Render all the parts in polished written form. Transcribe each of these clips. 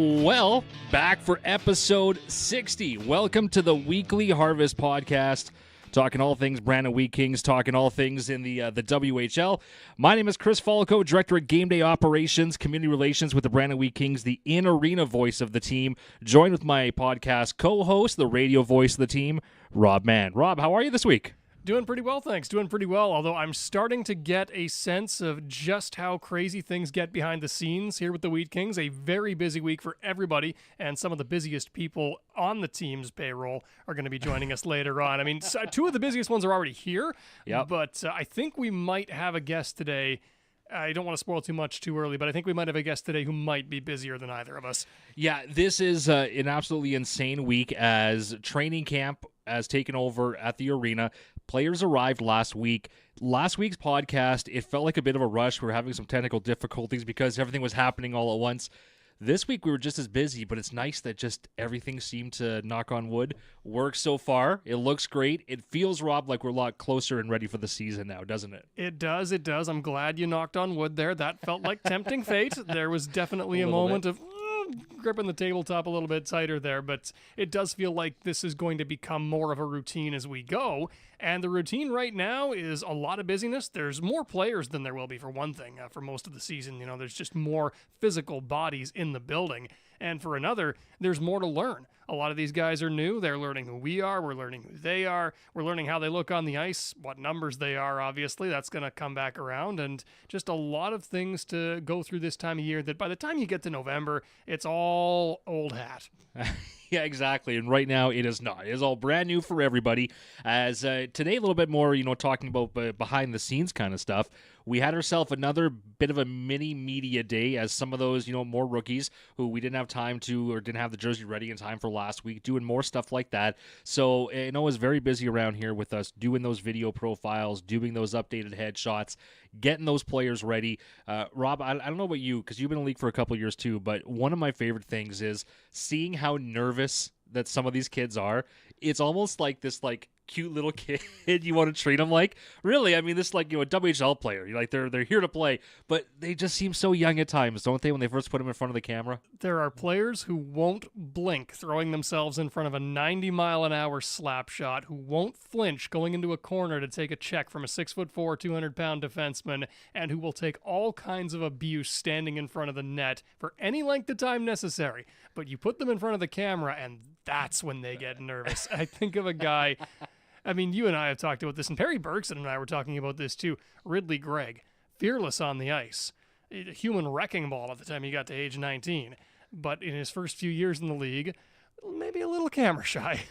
Well, back for episode 60. Welcome to the Weekly Harvest Podcast, talking all things Brandon Wheat Kings, talking all things in the WHL. My name is Chris Falco, Director of Game Day Operations, Community Relations with the Brandon Wheat Kings, the in-arena voice of the team, joined with my podcast co-host, the radio voice of the team, Rob Mann. Rob, how are you this week? Doing pretty well, thanks. Doing pretty well, although I'm starting to get a sense of just how crazy things get behind the scenes here with the Wheat Kings. A very busy week for everybody, and some of the busiest people on the team's payroll are going to be joining us later on. I mean, two of the busiest ones are already here, but I think we might have a guest today. I don't want to spoil too much too early, but I think we might have a guest today who might be busier than either of us. Yeah, this is an absolutely insane week as training camp has taken over at the arena. Players arrived last week. Last week's podcast, it felt like a bit of a rush. We were having some technical difficulties because everything was happening all at once. This week we were just as busy, but it's nice that just everything seemed to, knock on wood, work so far. It looks great. It feels, Rob, like we're a lot closer and ready for the season now, doesn't it? It does. I'm glad you knocked on wood there. That felt like tempting fate. There was definitely a moment of gripping the tabletop a little bit tighter there, but it does feel like this is going to become more of a routine as we go. And the routine right now is a lot of busyness. There's more players than there will be, for one thing, for most of the season. You know, there's just more physical bodies in the building. And for another, there's more to learn. A lot of these guys are new. They're learning who we are. We're learning who they are. We're learning how they look on the ice, what numbers they are, obviously. That's going to come back around. And just a lot of things to go through this time of year that by the time you get to November, it's all old hat. Yeah, exactly. And right now it is not. It is all brand new for everybody. As today, a little bit more, talking about behind the scenes kind of stuff. We had ourselves another bit of a mini media day as some of those, more rookies who we didn't have time to or didn't have the jersey ready in time for last week, doing more stuff like that. So, it was very busy around here with us doing those video profiles, doing those updated headshots, getting those players ready. Rob, I don't know about you, because you've been in the league for a couple of years too, but one of my favorite things is seeing how nervous that some of these kids are. It's almost like this, cute little kid you want to treat them like. Really, I mean, this a WHL player. They're here to play, but they just seem so young at times, don't they, when they first put them in front of the camera? There are players who won't blink throwing themselves in front of a 90-mile-an-hour slap shot, who won't flinch going into a corner to take a check from a 6'4", 200-pound defenseman, and who will take all kinds of abuse standing in front of the net for any length of time necessary. But you put them in front of the camera, and that's when they get nervous. I think of a guy... I mean, you and I have talked about this, and Perry Bergson and I were talking about this too. Ridley Gregg, fearless on the ice, a human wrecking ball at the time he got to age 19. But in his first few years in the league, maybe a little camera shy.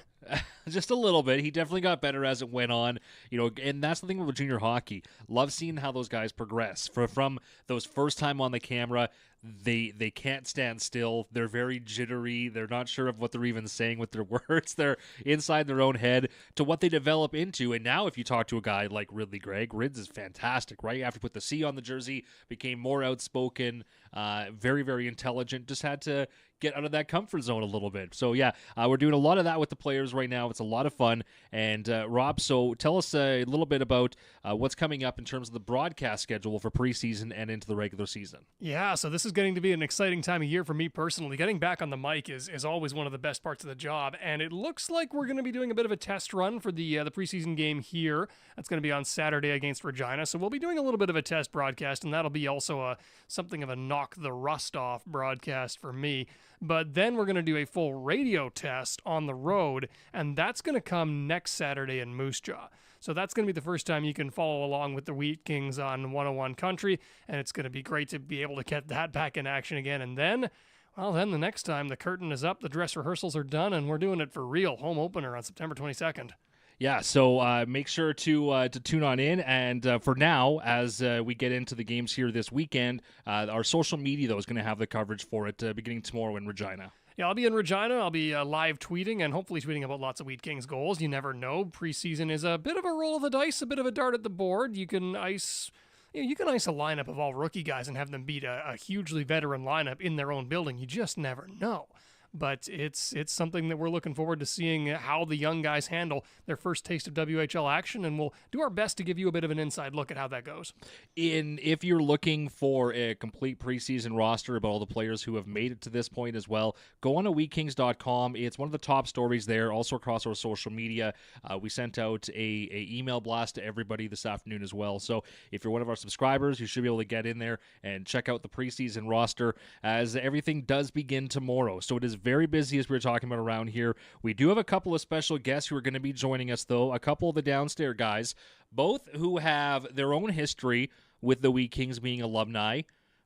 Just a little bit. He definitely got better as it went on, and that's the thing with junior hockey. Love seeing how those guys progress. From those first time on the camera, they can't stand still. They're very jittery. They're not sure of what they're even saying with their words. They're inside their own head to what they develop into. And now if you talk to a guy like Ridley Gregg, Rids is fantastic, right? After put the C on the jersey, became more outspoken, very, very intelligent, just had to get out of that comfort zone a little bit. So yeah, we're doing a lot of that with the players right now. It's a lot of fun. And Rob, so tell us a little bit about what's coming up in terms of the broadcast schedule for preseason and into the regular season. Yeah, so this is getting to be an exciting time of year for me personally. Getting back on the mic is always one of the best parts of the job, and it looks like we're going to be doing a bit of a test run for the preseason game here. That's going to be on Saturday against Regina, so we'll be doing a little bit of a test broadcast, and that'll be also something of a knock the rust off broadcast for me. But then we're going to do a full radio test on the road, and that's going to come next Saturday in Moose Jaw. So that's going to be the first time you can follow along with the Wheat Kings on 101 Country, and it's going to be great to be able to get that back in action again. And then the next time the curtain is up, the dress rehearsals are done, and we're doing it for real. Home opener on September 22nd. Yeah, so make sure to tune on in. And for now, as we get into the games here this weekend, our social media, though, is going to have the coverage for it beginning tomorrow in Regina. Yeah, I'll be in Regina. I'll be live tweeting and hopefully tweeting about lots of Wheat Kings goals. You never know. Preseason is a bit of a roll of the dice, a bit of a dart at the board. You can ice a lineup of all rookie guys and have them beat a hugely veteran lineup in their own building. You just never know. but it's something that we're looking forward to seeing how the young guys handle their first taste of WHL action, and we'll do our best to give you a bit of an inside look at how that goes. If you're looking for a complete preseason roster about all the players who have made it to this point as well, go on to wheatkings.com. It's one of the top stories there, also across our social media. We sent out a email blast to everybody this afternoon as well. So if you're one of our subscribers, you should be able to get in there and check out the preseason roster as everything does begin tomorrow. So it is very busy, as we were talking about around here. We do have a couple of special guests who are going to be joining us, though. A couple of the downstairs guys, both who have their own history with the Wheat Kings being alumni.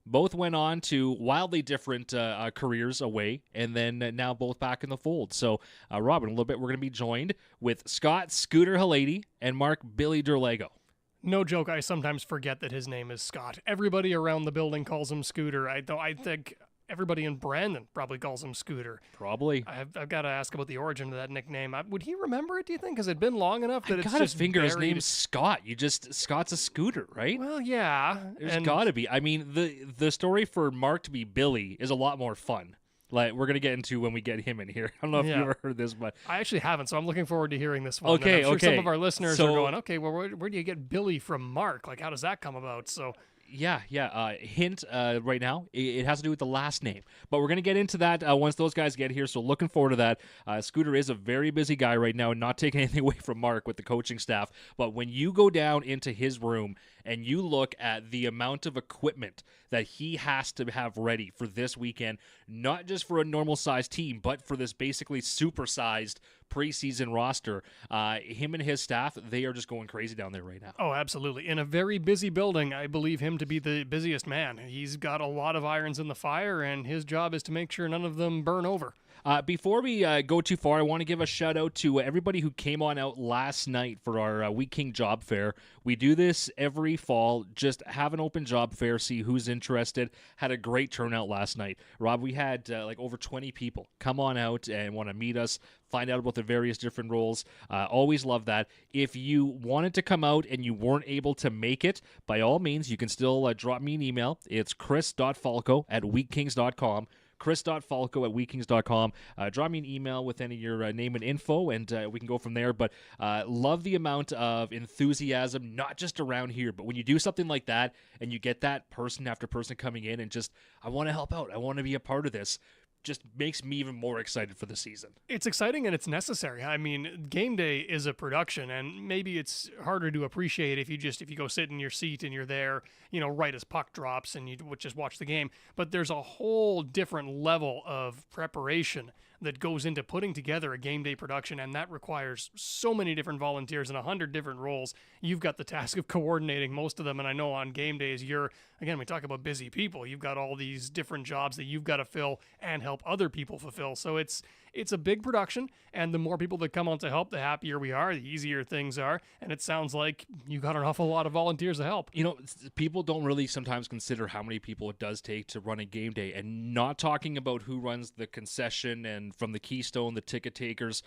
Both went on to wildly different careers away, and then now both back in the fold. So, Robin, a little bit, we're going to be joined with Scott Scooter Hlady and Mark Billy Derlago. No joke, I sometimes forget that his name is Scott. Everybody around the building calls him Scooter. I think everybody in Brandon probably calls him Scooter. Probably. I've got to ask about the origin of that nickname. Would he remember it, do you think? Has it been long enough that it's just figure buried? His name's Scott. Scott's a Scooter, right? Well, yeah. There's got to be. I mean, the story for Mark to be Billy is a lot more fun. Like we're gonna get into when we get him in here. I don't know if you ever heard this, but I actually haven't, so I'm looking forward to hearing this one. Okay, and I'm sure okay. Some of our listeners So, are going, okay, well, where do you get Billy from Mark? Like, how does that come about? So. Yeah. Hint right now, it has to do with the last name. But we're going to get into that once those guys get here, so looking forward to that. Scooter is a very busy guy right now, not taking anything away from Mark with the coaching staff. But when you go down into his room and you look at the amount of equipment that he has to have ready for this weekend, not just for a normal-sized team, but for this basically super-sized preseason roster, him and his staff, they are just going crazy down there right now. Oh, absolutely. In a very busy building, I believe him to be the busiest man. He's got a lot of irons in the fire, and his job is to make sure none of them burn over. Before we go too far, I want to give a shout out to everybody who came on out last night for our Wheat King job fair. We do this every fall, just have an open job fair, see who's interested. Had a great turnout last night. Rob, we had like over 20 people come on out and want to meet us, find out about the various different roles. Always love that. If you wanted to come out and you weren't able to make it, by all means, you can still drop me an email. It's chris.falco@wheatkings.com. chris.falco@wheatkings.com. Drop me an email with any of your name and info, and we can go from there. But love the amount of enthusiasm, not just around here, but when you do something like that and you get that person after person coming in and just, I want to help out, I want to be a part of this, just makes me even more excited for the season. It's exciting and it's necessary. I mean, game day is a production, and maybe it's harder to appreciate if you go sit in your seat and you're there, right as puck drops and you just watch the game. But there's a whole different level of preparation that goes into putting together a game day production, and that requires so many different volunteers in 100 different roles. You've got the task of coordinating most of them, and I know on game days we talk about busy people. You've got all these different jobs that you've got to fill and help other people fulfill. So it's a big production, and the more people that come on to help, the happier we are, the easier things are, and it sounds like you got an awful lot of volunteers to help. People don't really sometimes consider how many people it does take to run a game day, and not talking about who runs the concession and from the Keystone, the ticket takers,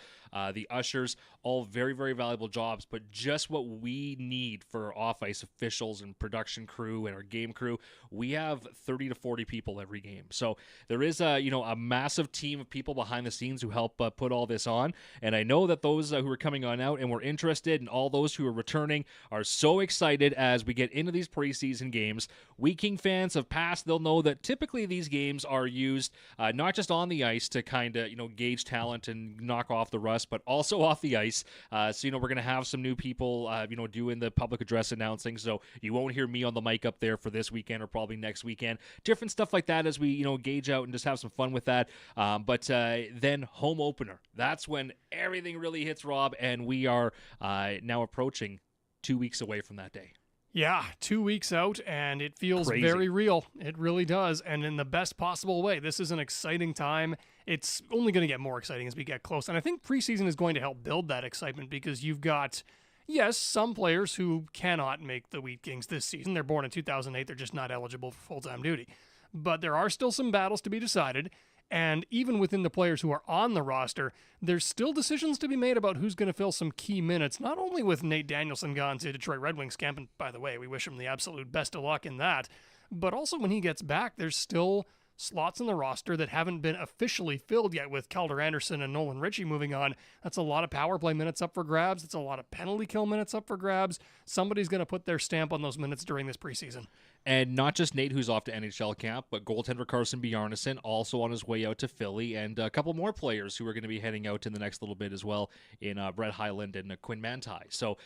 the ushers, all very, very valuable jobs, but just what we need for off-ice officials and production crew and our game crew, we have 30 to 40 people every game. So there is a massive team of people behind the scenes who help put all this on, and I know that those who are coming on out and were interested, and all those who are returning, are so excited as we get into these preseason games. Wheat King fans have passed, they'll know that typically these games are used not just on the ice to kind of gauge talent and knock off the rust, but also off the ice. So we're going to have some new people doing the public address announcing, so you won't hear me on the mic up there for this weekend or probably next weekend. Different stuff like that as we gauge out and just have some fun with that. But then home opener, that's when everything really hits, Rob, and we are now approaching 2 weeks away from that day. Yeah, 2 weeks out, and it feels Crazy. Very real. It really does, and in the best possible way. This is an exciting time. It's only going to get more exciting as we get close, and I think preseason is going to help build that excitement because you've got, yes, some players who cannot make the Wheat Kings this season. They're born in 2008. They're just not eligible for full-time duty. But there are still some battles to be decided, and even within the players who are on the roster, there's still decisions to be made about who's going to fill some key minutes, not only with Nate Danielson gone to Detroit Red Wings camp, and by the way, we wish him the absolute best of luck in that, but also when he gets back, there's still slots in the roster that haven't been officially filled yet with Calder Anderson and Nolan Ritchie moving on. That's a lot of power play minutes up for grabs. It's a lot of penalty kill minutes up for grabs. Somebody's going to put their stamp on those minutes during this preseason. And not just Nate, who's off to NHL camp, but goaltender Carson Bjarnason also on his way out to Philly, and a couple more players who are going to be heading out in the next little bit as well in Brett Hyland and Quinn Manti. So,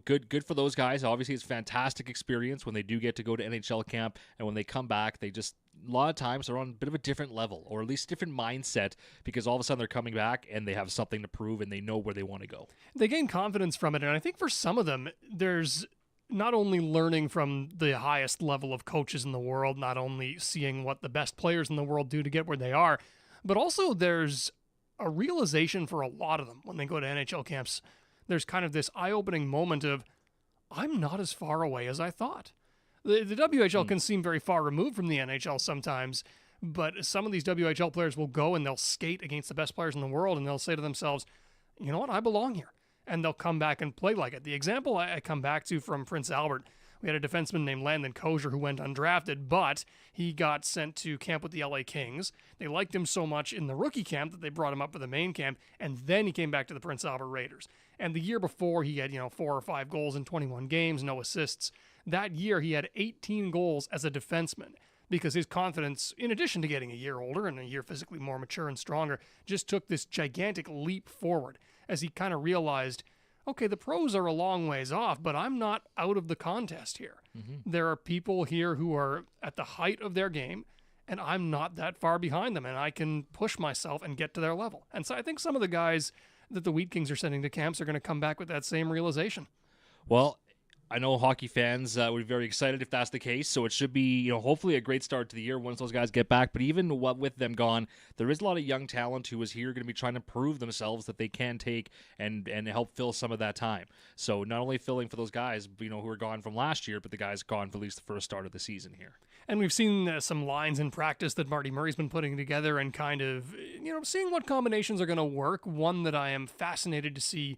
good for those guys. Obviously, it's a fantastic experience when they do get to go to NHL camp, and when they come back, they just a lot of times they're on a bit of a different level, or at least different mindset, because all of a sudden they're coming back and they have something to prove and they know where they want to go. They gain confidence from it, and I think for some of them, there's not only learning from the highest level of coaches in the world, not only seeing what the best players in the world do to get where they are, but also there's a realization for a lot of them when they go to NHL camps. There's kind of this eye-opening moment of, I'm not as far away as I thought. The WHL can seem very far removed from the NHL sometimes, but some of these WHL players will go and they'll skate against the best players in the world, and they'll say to themselves, you know what, I belong here. And they'll come back and play like it. The example I come back to from Prince Albert, we had a defenseman named Landon Kosier who went undrafted, but he got sent to camp with the LA Kings. They liked him so much in the rookie camp that they brought him up for the main camp, and then he came back to the Prince Albert Raiders. And the year before, he had 4 or 5 goals in 21 games, no assists. That year, he had 18 goals as a defenseman because his confidence, in addition to getting a year older and a year physically more mature and stronger, just took this gigantic leap forward as he kind of realized, okay, the pros are a long ways off, but I'm not out of the contest here. Mm-hmm. There are people here who are at the height of their game, and I'm not that far behind them, and I can push myself and get to their level. And so I think some of the guys that the Wheat Kings are sending to camps are going to come back with that same realization. Well, I know hockey fans would be very excited if that's the case, so it should be, hopefully a great start to the year once those guys get back. But even with them gone, there is a lot of young talent who is here going to be trying to prove themselves that they can take and help fill some of that time. So not only filling for those guys, who are gone from last year, but the guys gone for at least the first start of the season here. And we've seen some lines in practice that Marty Murray's been putting together and kind of, seeing what combinations are going to work. One that I am fascinated to see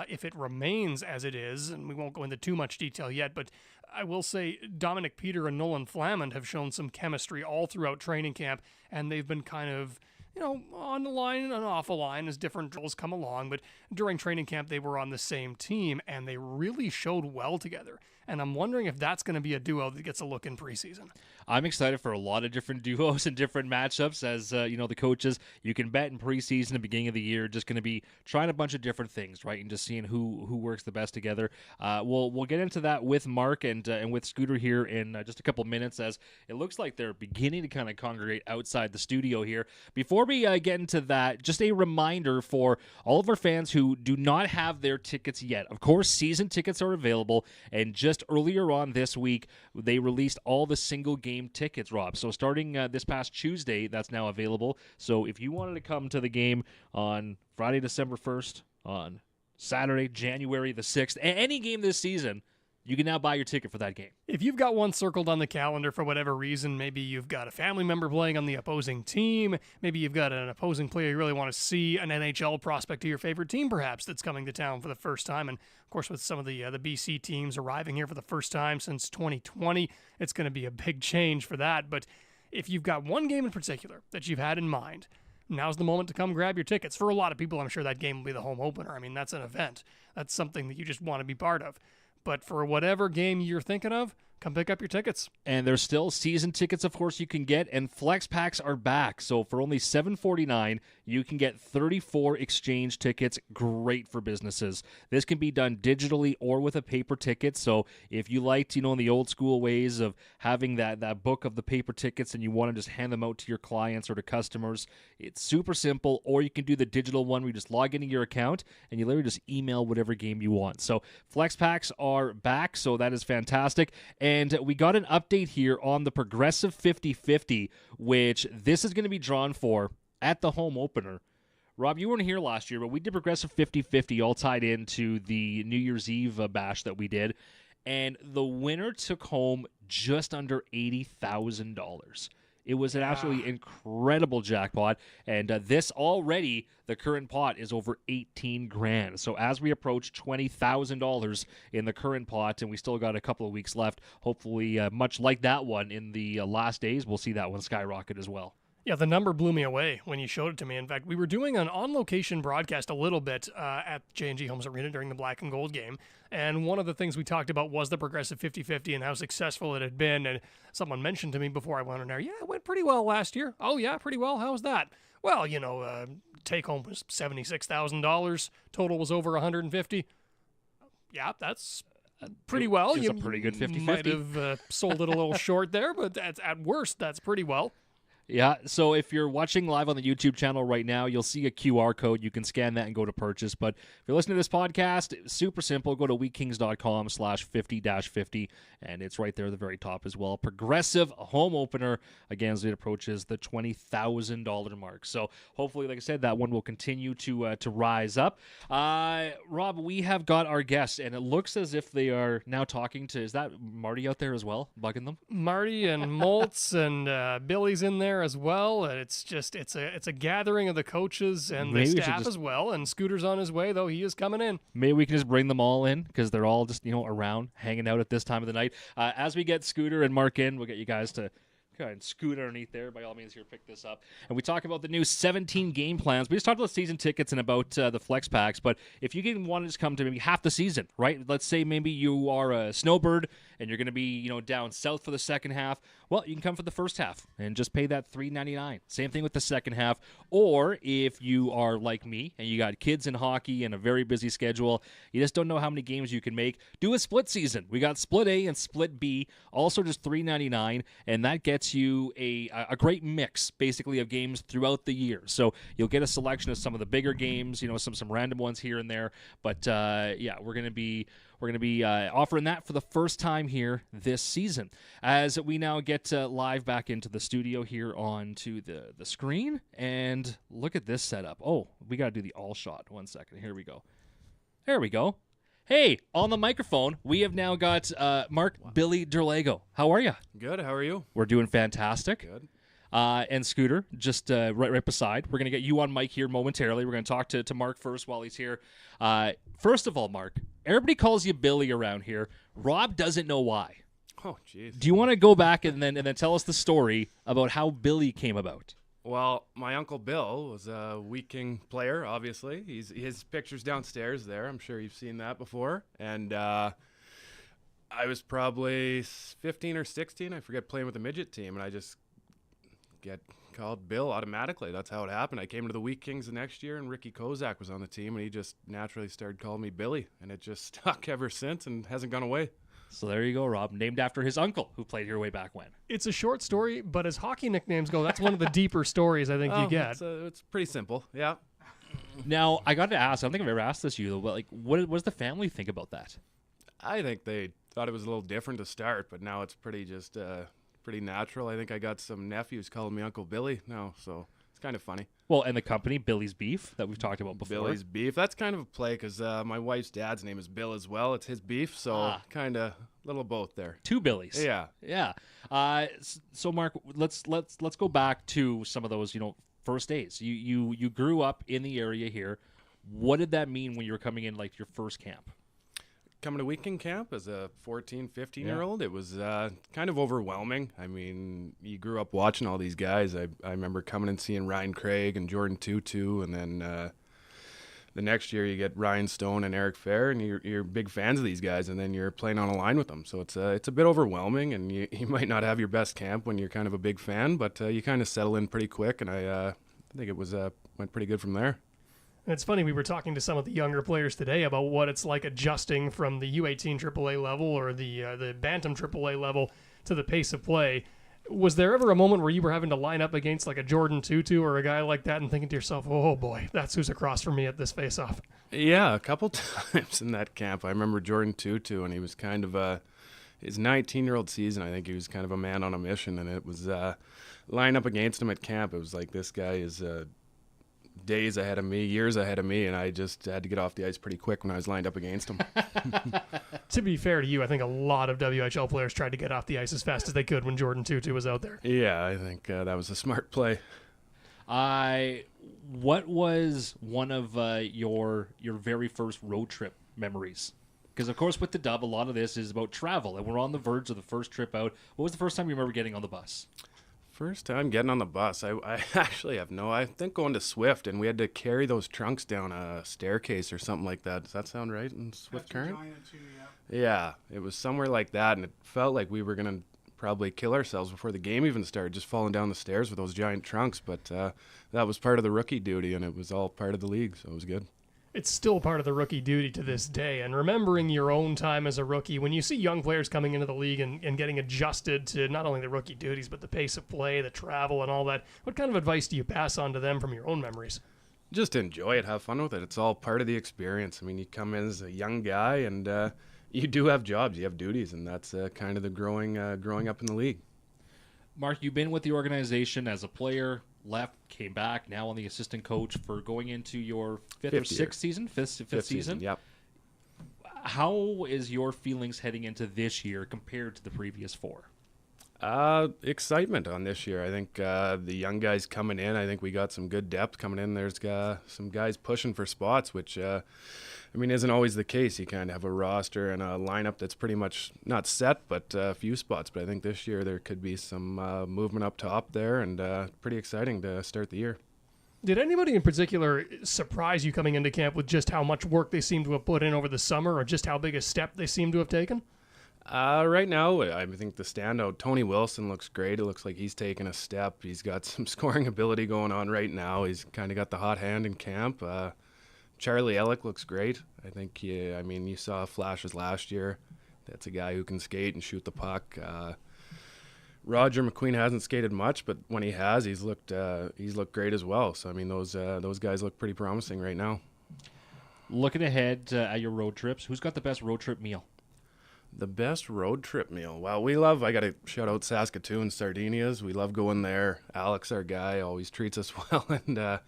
if it remains as it is, and we won't go into too much detail yet, but I will say Dominic Peter and Nolan Flamand have shown some chemistry all throughout training camp, and they've been kind of, on the line and off the line as different drills come along, but during training camp they were on the same team, and they really showed well together. And I'm wondering if that's going to be a duo that gets a look in preseason. I'm excited for a lot of different duos and different matchups. As the coaches, you can bet in preseason, the beginning of the year, just going to be trying a bunch of different things, right? And just seeing who works the best together. We'll get into that with Mark and with Scooter here in just a couple minutes, as it looks like they're beginning to kind of congregate outside the studio here. Before we get into that, just a reminder for all of our fans who do not have their tickets yet. Of course, season tickets are available, and just earlier on this week, they released all the single game tickets, Rob. So starting this past Tuesday, that's now available. So if you wanted to come to the game on Friday, December 1st, on Saturday, January the 6th, any game this season, you can now buy your ticket for that game. If you've got one circled on the calendar for whatever reason, maybe you've got a family member playing on the opposing team, maybe you've got an opposing player you really want to see, an NHL prospect to your favorite team perhaps that's coming to town for the first time, and of course with some of the BC teams arriving here for the first time since 2020, it's going to be a big change for that. But if you've got one game in particular that you've had in mind, now's the moment to come grab your tickets. For a lot of people, I'm sure that game will be the home opener. I mean, that's an event. That's something that you just want to be part of. But for whatever game you're thinking of, come pick up your tickets. And there's still season tickets, of course, you can get, and flex packs are back. So for only $7.49, you can get 34 exchange tickets. Great for businesses. This can be done digitally or with a paper ticket. So if you liked, in the old school ways of having that book of the paper tickets and you want to just hand them out to your clients or to customers, it's super simple. Or you can do the digital one where you just log into your account and you literally just email whatever game you want. So flex packs are back, so that is fantastic. And we got an update here on the Progressive 50-50, which this is going to be drawn for at the home opener. Rob, you weren't here last year, but we did Progressive 50-50 all tied into the New Year's Eve bash that we did. And the winner took home just under $80,000. It was an absolutely incredible jackpot, and this already, the current pot is over 18 grand. So as we approach $20,000 in the current pot, and we still got a couple of weeks left, hopefully much like that one in the last days, we'll see that one skyrocket as well. Yeah, the number blew me away when you showed it to me. In fact, we were doing an on-location broadcast a little bit at J&G Homes Arena during the Black and Gold game, and one of the things we talked about was the progressive 50-50 and how successful it had been, and someone mentioned to me before I went on air, yeah, it went pretty well last year. Oh, yeah, pretty well. How was that? Well, take-home was $76,000. Total was over $150,000. Yeah, that's pretty well. It's a pretty good 50-50. Might have sold it a little short there, but that's, at worst, that's pretty well. Yeah, so if you're watching live on the YouTube channel right now, you'll see a QR code. You can scan that and go to purchase. But if you're listening to this podcast, super simple. Go to wheatkings.com/50-50, and it's right there at the very top as well. Progressive home opener, again, as it approaches the $20,000 mark. So hopefully, like I said, that one will continue to rise up. Rob, we have got our guests, and it looks as if they are now talking to, is that Marty out there as well, bugging them? Marty and Moltz and Billy's in there as well. It's a gathering of the coaches and the staff as well. And Scooter's on his way, though he is coming in. Maybe we can just bring them all in because they're all just around hanging out at this time of the night. As we get Scooter and Mark in, we'll get you guys to go ahead and scoot underneath there. By all means, here, pick this up. And we talk about the new 17 game plans. We just talked about season tickets and about the flex packs. But if you want to just come to maybe half the season, right? Let's say maybe you are a snowbird and you're going to be down south for the second half. Well, you can come for the first half and just pay that $3.99. Same thing with the second half. Or if you are like me and you got kids in hockey and a very busy schedule, you just don't know how many games you can make, do a split season. We got split A and split B, also just $3.99, and that gets you a great mix, basically, of games throughout the year. So you'll get a selection of some of the bigger games, some random ones here and there. But yeah, we're going to be offering that for the first time here this season. As we now get live back into the studio here onto the screen, and look at this setup. Oh, we got to do the all shot. 1 second. Here we go. There we go. Hey, on the microphone, we have now got Mark Billy Derlago. How are you? Good. How are you? We're doing fantastic. Good. And Scooter, just right beside. We're going to get you on mic here momentarily. We're going to talk to Mark first while he's here. First of all, Mark, everybody calls you Billy around here. Rob doesn't know why. Oh, jeez. Do you want to go back and then tell us the story about how Billy came about? Well, my Uncle Bill was a Wheat King player, obviously. His picture's downstairs there. I'm sure you've seen that before. And I was probably 15 or 16. I forget, playing with the midget team, and I just get called Bill automatically. That's how it happened. I came to the Wheat Kings the next year, and Ricky Kozak was on the team, and he just naturally started calling me Billy, and it just stuck ever since and hasn't gone away. So there you go, Rob. Named after his uncle, who played here way back when. It's a short story, but as hockey nicknames go, that's one of the deeper stories I think you get. It's pretty simple, yeah. Now, I got to ask, I don't think I've ever asked this to you, but what does the family think about that? I think they thought it was a little different to start, but now it's pretty natural. I think I got some nephews calling me Uncle Billy now, so it's kind of funny. Well, and the company, Billy's Beef, that we've talked about before. Billy's Beef. That's kind of a play because my wife's dad's name is Bill as well. It's his beef, so kind of little both there. Two Billies. Yeah. Yeah. So, Mark, let's go back to some of those, first days. You grew up in the area here. What did that mean when you were coming in, like your first camp? Coming to Wheat King camp as a 14, 15-year-old, it was kind of overwhelming. I mean, you grew up watching all these guys. I remember coming and seeing Ryan Craig and Jordan Tutu, and then the next year you get Ryan Stone and Eric Fair, and you're big fans of these guys, and then you're playing on a line with them. So it's a bit overwhelming, and you might not have your best camp when you're kind of a big fan, but you kind of settle in pretty quick, and I think it went pretty good from there. And it's funny, we were talking to some of the younger players today about what it's like adjusting from the U18 AAA level or the Bantam AAA level to the pace of play. Was there ever a moment where you were having to line up against like a Jordan Tutu or a guy like that and thinking to yourself, oh boy, that's who's across from me at this face-off? Yeah, a couple times in that camp. I remember Jordan Tutu, and he was kind of his 19-year-old season, I think he was kind of a man on a mission, and it was line up against him at camp. It was like, this guy is days ahead of me, years ahead of me, and I just had to get off the ice pretty quick when I was lined up against him. To be fair to you, I think a lot of WHL players tried to get off the ice as fast as they could when Jordan Tutu was out there. Yeah, I think that was a smart play. What was one of your very first road trip memories? Because, of course, with the Dub, a lot of this is about travel, and we're on the verge of the first trip out. What was the first time you remember getting on the bus? First time getting on the bus, I actually have I think going to Swift, and we had to carry those trunks down a staircase or something like that. Does that sound right in Swift Current? Yeah, it was somewhere like that, and it felt like we were going to probably kill ourselves before the game even started, just falling down the stairs with those giant trunks. But that was part of the rookie duty, and it was all part of the league, so it was good. It's still part of the rookie duty to this day. And remembering your own time as a rookie, when you see young players coming into the league and getting adjusted to not only the rookie duties, but the pace of play, the travel, and all that, what kind of advice do you pass on to them from your own memories? Just enjoy it, have fun with it. It's all part of the experience. I mean, you come in as a young guy, and you do have jobs, you have duties, and that's kind of the growing up in the league. Mark, you've been with the organization as a player, left, came back, now on the assistant coach for going into your fifth season? Fifth season? Yep. How is your feelings heading into this year compared to the previous four? Excitement on this year. I think the young guys coming in, I think we got some good depth coming in. There's some guys pushing for spots, which isn't always the case. You kind of have a roster and a lineup that's pretty much not set, but a few spots. But I think this year there could be some movement up top there, and pretty exciting to start the year. Did anybody in particular surprise you coming into camp with just how much work they seem to have put in over the summer, or just how big a step they seem to have taken? Right now, I think the standout, Tony Wilson, looks great. It looks like he's taken a step. He's got some scoring ability going on right now. He's kind of got the hot hand in camp. Charlie Ellick looks great. I think, you saw flashes last year. That's a guy who can skate and shoot the puck. Roger McQueen hasn't skated much, but when he has, he's looked great as well. So, those guys look pretty promising right now. Looking ahead at your road trips, who's got the best road trip meal? The best road trip meal. Well, I got to shout out Saskatoon Sardinias. We love going there. Alex, our guy, always treats us well and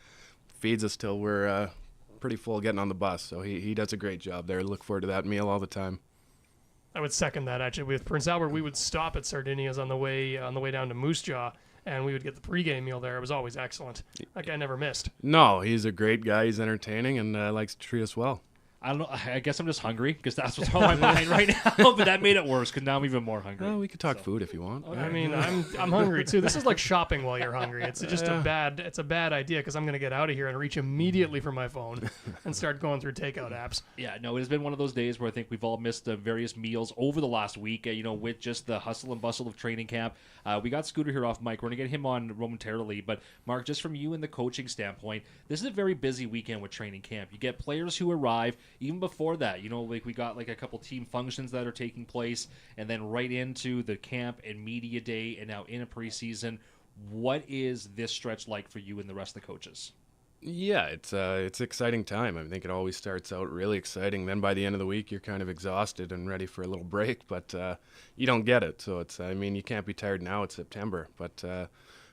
feeds us till we're pretty full getting on the bus. So he does a great job there. Look forward to that meal all the time. I would second that, actually. With Prince Albert, we would stop at Sardinias on the way down to Moose Jaw, and we would get the pregame meal there. It was always excellent. That guy never missed. No, he's a great guy. He's entertaining and likes to treat us well. I don't know. I guess I'm just hungry because that's what's on my mind right now. But that made it worse because now I'm even more hungry. Well, we could talk food if you want. I'm hungry too. This is like shopping while you're hungry. It's just a bad idea because I'm going to get out of here and reach immediately for my phone and start going through takeout apps. Yeah, no, it has been one of those days where I think we've all missed various meals over the last week. With just the hustle and bustle of training camp. We got Scooter here off mic. We're going to get him on momentarily. But Mark, just from you and the coaching standpoint, this is a very busy weekend with training camp. You get players who arrive even before that. We got like a couple team functions that are taking place, and then right into the camp and media day, and now in a preseason. What is this stretch like for you and the rest of the coaches? Yeah, it's an exciting time. I think it always starts out really exciting. Then by the end of the week, you're kind of exhausted and ready for a little break, but you don't get it. So you can't be tired now. It's September, but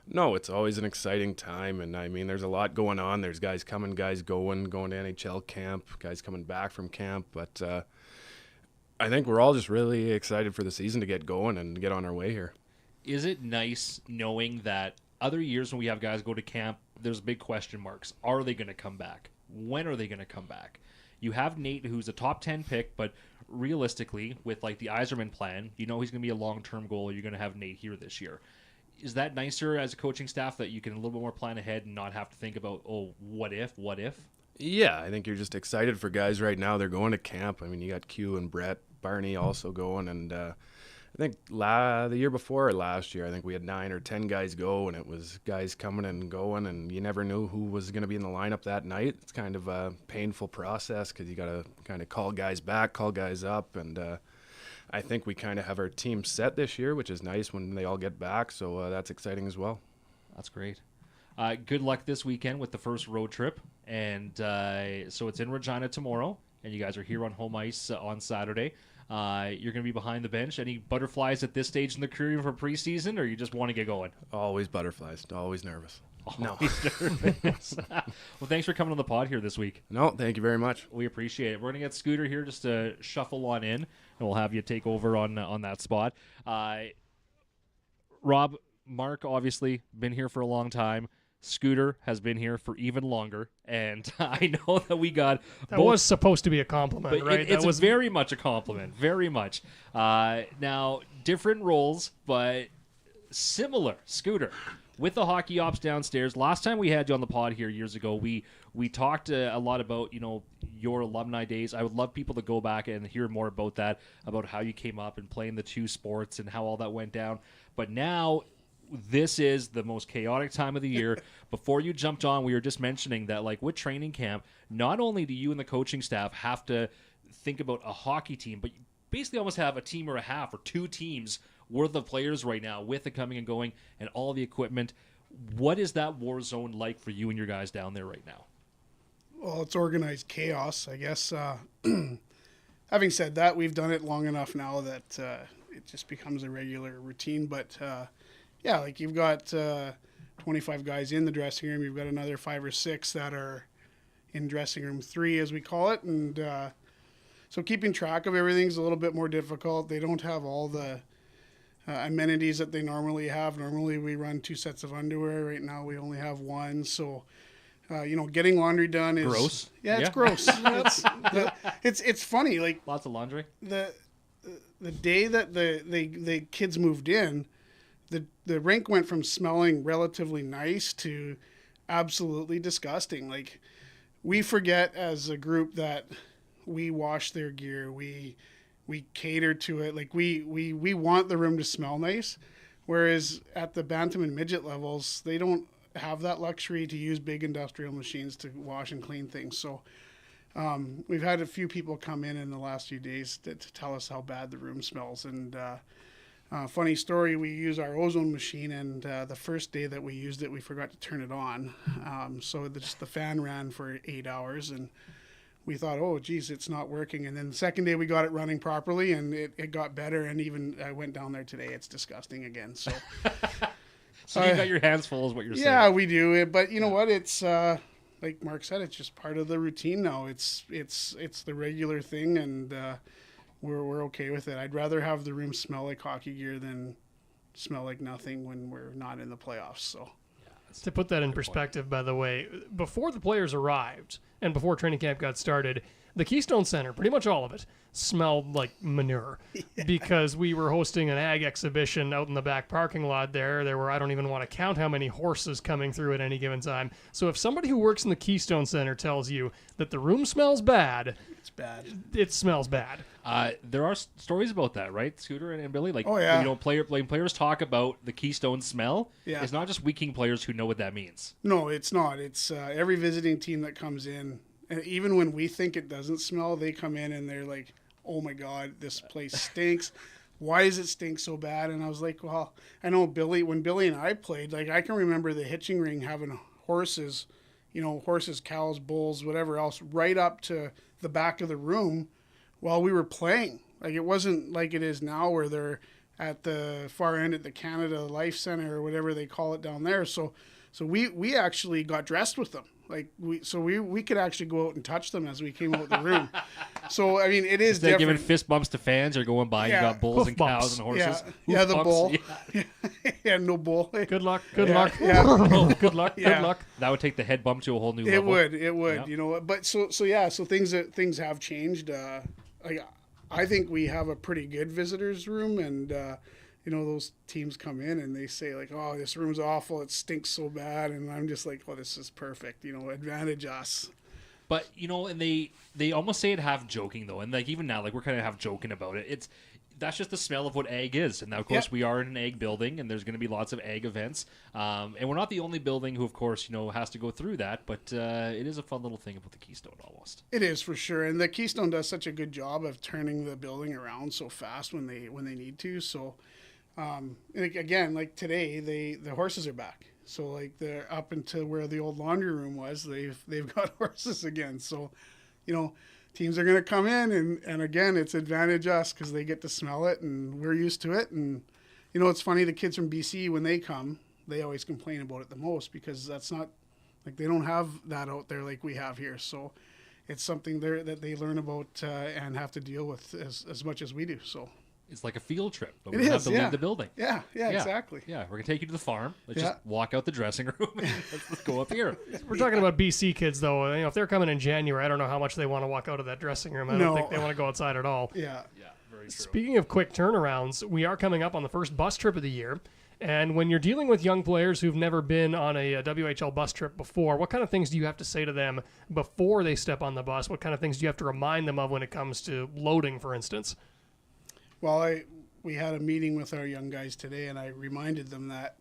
no, it's always an exciting time, and there's a lot going on. There's guys coming, guys going to NHL camp, guys coming back from camp, but I think we're all just really excited for the season to get going and get on our way here. Is it nice knowing that other years when we have guys go to camp, there's big question marks. Are they going to come back? When are they going to come back? You have Nate, who's a top 10 pick, but realistically, with like the Yzerman plan, he's going to be a long-term goal. You're going to have Nate here this year. Is that nicer as a coaching staff that you can a little bit more plan ahead and not have to think about, what if? Yeah, I think you're just excited for guys right now. They're going to camp. You got Q and Brett, Barney also going, and I think the year before or last year, I think we had 9 or 10 guys go, and it was guys coming and going, and you never knew who was going to be in the lineup that night. It's kind of a painful process because you got to kind of call guys back, call guys up, and I think we kind of have our team set this year, which is nice when they all get back, so that's exciting as well. That's great. Good luck this weekend with the first road trip, and so it's in Regina tomorrow, and you guys are here on home ice on Saturday. You're going to be behind the bench. Any butterflies at this stage in the career for preseason, or you just want to get going? Always butterflies, always nervous. No. Well, thanks for coming on the pod here this week. No, thank you very much. We appreciate it. We're going to get Scooter here just to shuffle on in, and we'll have you take over on that spot. Rob, Mark, obviously, been here for a long time. Scooter has been here for even longer, and I know that we got That was supposed to be a compliment, but right? It's that was very much a compliment, very much. Now, different roles, but similar. Scooter, with the hockey ops downstairs. Last time we had you on the pod here years ago, we talked a lot about your alumni days. I would love people to go back and hear more about that, about how you came up and playing the two sports and how all that went down. But now, this is the most chaotic time of the year. Before you jumped on, we were just mentioning that, like, with training camp, not only do you and the coaching staff have to think about a hockey team, but you basically almost have a team or a half or two teams worth of players right now with the coming and going and all the equipment. What is that war zone like for you and your guys down there right now? Well, it's organized chaos, I guess. Having said that, we've done it long enough now that it just becomes a regular routine. But yeah, like you've got 25 guys in the dressing room. You've got another 5 or 6 that are in dressing room 3, as we call it. And so keeping track of everything's a little bit more difficult. They don't have all the amenities that they normally have. Normally we run 2 sets of underwear. Right now we only have 1. So, getting laundry done is gross. Yeah, it's gross. It's funny. Like Lots of laundry. The day that the kids moved in, the rink went from smelling relatively nice to absolutely disgusting. Like, we forget as a group that we wash their gear. We cater to it. Like, we want the room to smell nice. Whereas at the bantam and midget levels, they don't have that luxury to use big industrial machines to wash and clean things. So we've had a few people come in the last few days to tell us how bad the room smells. And funny story, we use our ozone machine, and the first day that we used it, we forgot to turn it on. So just the fan ran for 8 hours, and we thought, oh, geez, it's not working. And then the second day we got it running properly, and it got better. And even I went down there today, it's disgusting again. So So you got your hands full is what you're saying. yeah, we do. But you know what? It's like Mark said, it's just part of the routine now. It's the regular thing, and we're okay with it. I'd rather have the room smell like hockey gear than smell like nothing when we're not in the playoffs. So To put that in perspective, by the way, before the players arrived and before training camp got started, the Keystone Center, pretty much all of it, smelled like manure because we were hosting an ag exhibition out in the back parking lot there. There were, I don't even want to count how many horses coming through at any given time. So if somebody who works in the Keystone Center tells you that the room smells bad, it's bad. it smells bad. There are stories about that, right, Scooter and Billy? Like, oh, yeah. When players talk about the Keystone smell, yeah. It's not just Wheat King players who know what that means. No, it's not. It's every visiting team that comes in. And even when we think it doesn't smell, they come in and they're like, oh my God, this place stinks. Why does it stink so bad? And I was like, well, I know when Billy and I played, like I can remember the hitching ring having horses, cows, bulls, whatever else, right up to the back of the room while we were playing. Like, it wasn't like it is now where they're at the far end at the Canada Life Center or whatever they call it down there. So we actually got dressed with them. Like we could actually go out and touch them as we came out the room. So I mean, it is Instead of different. giving fist bumps to fans, you're going by. Yeah. You got bulls Hoof and bumps. cows and horses. Yeah, the Hoof bull. bumps, yeah. Yeah, no bull. Good luck. Good luck. Yeah. Oh, good luck. Yeah. Good luck. That would take the head bump to a whole new It level. would, Yeah. But so things have changed. I think we have a pretty good visitors room, and those teams come in and they say like, oh, this room's awful, it stinks so bad, and I'm just like, oh, this is perfect. Advantage us. But and they almost say it half joking though, and like even now, like we're kind of half joking about it. That's just the smell of what ag is, and now of course we are in an ag building, and there's going to be lots of ag events, and we're not the only building who, of course, has to go through that. But it is a fun little thing about the Keystone, almost. It is for sure, and the Keystone does such a good job of turning the building around so fast when they need to. So, again, like today, the horses are back. So like they're up into where the old laundry room was. They've got horses again. So, teams are going to come in, and again, it's advantage us because they get to smell it, and we're used to it. And, it's funny, the kids from BC, when they come, they always complain about it the most, because that's not like, they don't have that out there like we have here. So it's something there that they learn about and have to deal with as much as we do. So It's like a field trip, but It we have is, to yeah. leave the building. yeah, exactly. Yeah, we're gonna take you to the farm. Let's Yeah. just walk out the dressing room. And let's go up here. We're talking about BC kids, though. If they're coming in January, I don't know how much they want to walk out of that dressing room. I don't No. think they want to go outside at all. Yeah. Yeah, very true. Speaking of quick turnarounds, we are coming up on the first bus trip of the year. And when you're dealing with young players who've never been on a WHL bus trip before, what kind of things do you have to say to them before they step on the bus? What kind of things do you have to remind them of when it comes to loading, for instance? Well, we had a meeting with our young guys today, and I reminded them that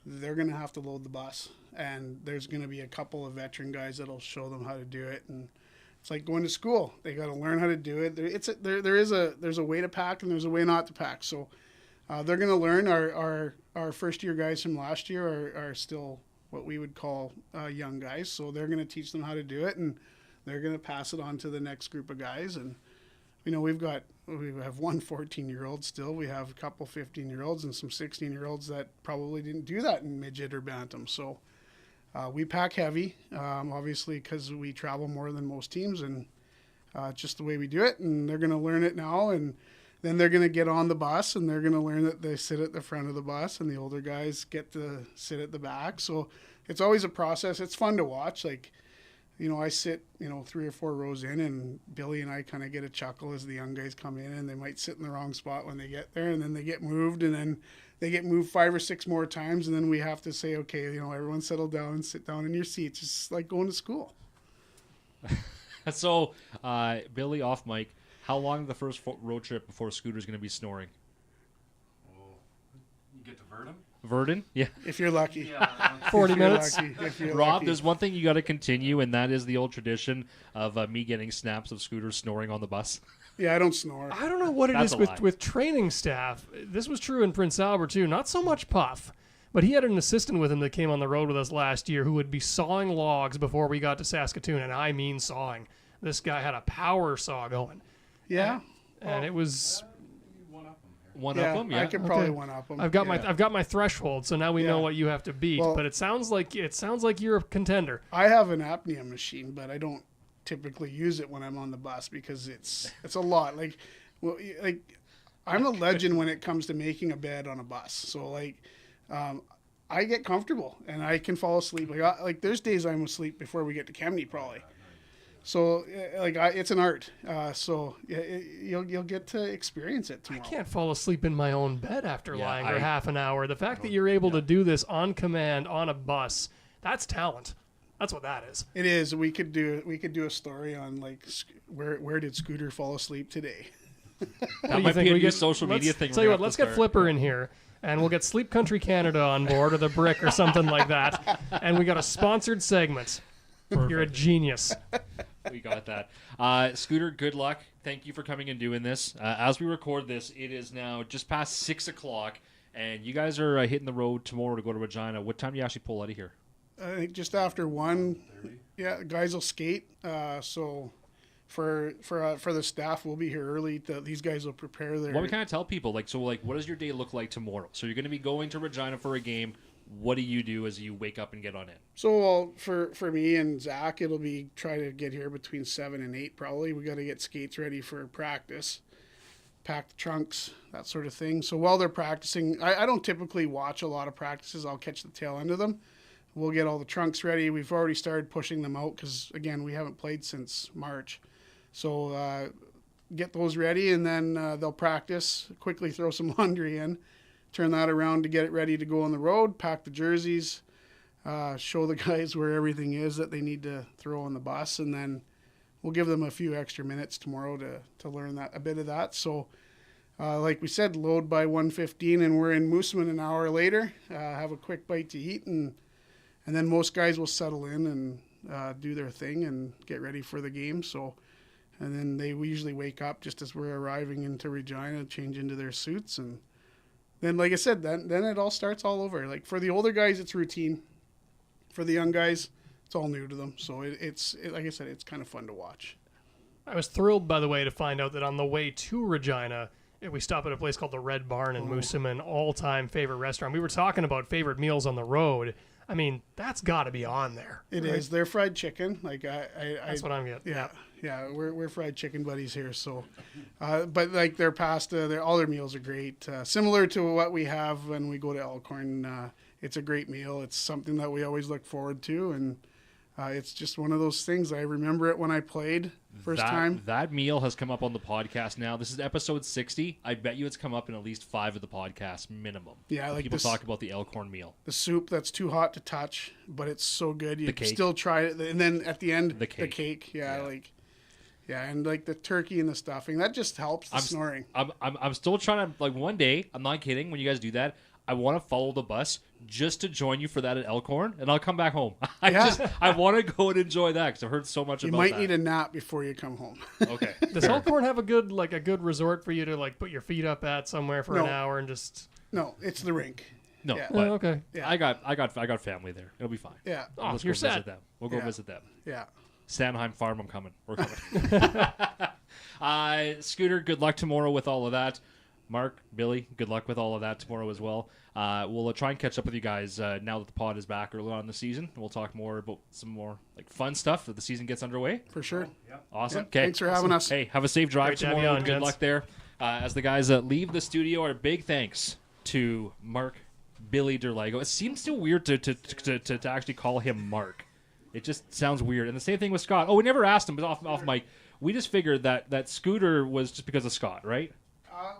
they're going to have to load the bus, and there's going to be a couple of veteran guys that'll show them how to do it. And it's like going to school; they got to learn how to do it. There's a way to pack and there's a way not to pack. So they're going to learn. Our first year guys from last year are still what we would call young guys, so they're going to teach them how to do it, and they're going to pass it on to the next group of guys. And we have one 14-year-old still. We have a couple 15-year-olds and some 16-year-olds that probably didn't do that in midget or bantam. So we pack heavy, obviously, because we travel more than most teams, and just the way we do it. And they're going to learn it now, and then they're going to get on the bus, and they're going to learn that they sit at the front of the bus, and the older guys get to sit at the back. So it's always a process. It's fun to watch. Like, I sit, 3 or 4 rows in, and Billy and I kind of get a chuckle as the young guys come in, and they might sit in the wrong spot when they get there, and then they get moved, and then they get moved 5 or 6 more times, and then we have to say, okay, everyone settle down and sit down in your seats. It's just like going to school. So, Billy, off mic, how long is the first road trip before Scooter's going to be snoring? You get to Verdun? Verdun? Yeah. If you're lucky. 40 If you're minutes. lucky, if you're Rob, lucky. there's one thing you got to continue, and that is the old tradition of me getting snaps of Scooter snoring on the bus. Yeah, I don't snore. I don't know what it That's is a lie. with training staff. This was true in Prince Albert, too. Not so much Puff, but he had an assistant with him that came on the road with us last year who would be sawing logs before we got to Saskatoon, and I mean sawing. This guy had a power saw going, Yeah. and it was... One Yeah, of them, yeah. I could probably Okay. one up them. I've got my threshold, so now we know Yeah. what you have to beat. Well- but it sounds like you're a contender. I have an apnea machine, but I don't typically use it when I'm on the bus because it's a lot. Like I'm a legend when it comes to making a bed on a bus. So I get comfortable and I can fall asleep. Like there's days I'm asleep before we get to Kemney probably. So it's an art. So you'll get to experience it I tomorrow. can't fall asleep in my own bed after Yeah, lying for I- half an hour. The fact that you're able to do this on command on a bus, that's talent. That's what that is. It is. We could do a story on where did Scooter fall asleep today? That You might think be a we new get- social media let's- thing. Tell you what, let's get Flipper in here, and we'll get Sleep Country Canada on board, or the Brick, or something like that, and we got a sponsored segment. You're a genius. We got that. Scooter, good luck. Thank you for coming and doing this. As we record this, it is now just past 6 o'clock, and you guys are hitting the road tomorrow to go to Regina. What time do you actually pull out of here? I think just after 1. Yeah, guys will skate. So for the staff, we'll be here early. These guys will prepare their. Well, we kind of tell people, what does your day look like tomorrow? So you're going to be going to Regina for a game. What do you do as you wake up and get on in? So for me and Zach, it'll be try to get here between 7 and 8 probably. We got to get skates ready for practice, pack the trunks, that sort of thing. So while they're practicing, I don't typically watch a lot of practices. I'll catch the tail end of them. We'll get all the trunks ready. We've already started pushing them out because, again, we haven't played since March. So get those ready, and then they'll practice, quickly throw some laundry in, turn that around to get it ready to go on the road, pack the jerseys, show the guys where everything is that they need to throw on the bus, and then we'll give them a few extra minutes tomorrow to learn a bit of that. So like we said, load by 1:15, and we're in Moosomin an hour later, have a quick bite to eat, and then most guys will settle in and do their thing and get ready for the game. So, and then they usually wake up just as we're arriving into Regina, change into their suits, and then, like I said, then it all starts all over. Like for the older guys, it's routine. For the young guys, it's all new to them. So it's like I said, it's kind of fun to watch. I was thrilled, by the way, to find out that on the way to Regina, we stop at a place called the Red Barn in Moosomin, all-time favorite restaurant. We were talking about favorite meals on the road. I mean, that's got to be on there. It is. They're fried chicken. Like That's what I'm getting. Yeah, we're fried chicken buddies here. So, but like their pasta, all their meals are great. Similar to what we have when we go to Elkhorn. It's a great meal. It's something that we always look forward to, and it's just one of those things. I remember it when I played first time. That meal has come up on the podcast now. This is episode 60. I bet you it's come up in at least 5 of the podcasts minimum. Yeah, like people talk about the Elkhorn meal. The soup that's too hot to touch, but it's so good. You cake. Still try it, and then at the end, the cake. Yeah, and like the turkey and the stuffing, that just helps the snoring. I'm still trying to, like, one day, I'm not kidding, when you guys do that, I want to follow the bus just to join you for that at Elkhorn, and I'll come back home. I want to go and enjoy that because I've heard so much about that. You might need a nap before you come home. Okay. Does Elkhorn have a good resort for you to like put your feet up at somewhere for an hour and just? No, it's the rink. No, Yeah. but Okay. Yeah. I got family there. It'll be fine. Yeah. Oh, Let's you're go set. visit them. We'll go Yeah. visit them. Yeah. Sandheim Farm, I'm coming. We're coming. Scooter, good luck tomorrow with all of that. Mark, Billy, good luck with all of that tomorrow as well. We'll try and catch up with you guys now that the pod is back early on in the season. We'll talk more about some more like fun stuff that the season gets underway. For sure. Awesome. Yeah. Okay. Thanks for having us. Hey, have a safe drive Great to have you tomorrow. on, Good gents. luck there. As the guys leave the studio, our big thanks to Mark, Billy Derlago. It seems still weird to actually call him Mark. It just sounds weird. And the same thing with Scott. Oh, we never asked him, but off mic. We just figured that Scooter was just because of Scott, right?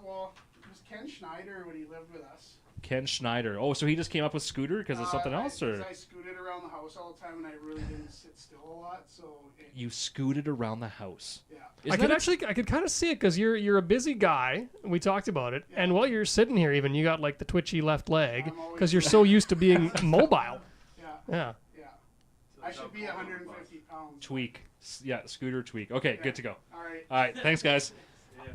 Well, it was Ken Schneider when he lived with us. Ken Schneider. Oh, so he just came up with Scooter because of something else, or I scooted around the house all the time, and I really didn't sit still a lot. So you scooted around the house? yeah. I could kind of see it because you're a busy guy. We talked about it, and while you're sitting here, even you got like the twitchy left leg I'm always- because you're so used to being mobile. Yeah. Yeah. Yeah. I should be 150 pounds. Tweak. Yeah, Scooter tweak. Okay, good to go. All right. All right, thanks, guys.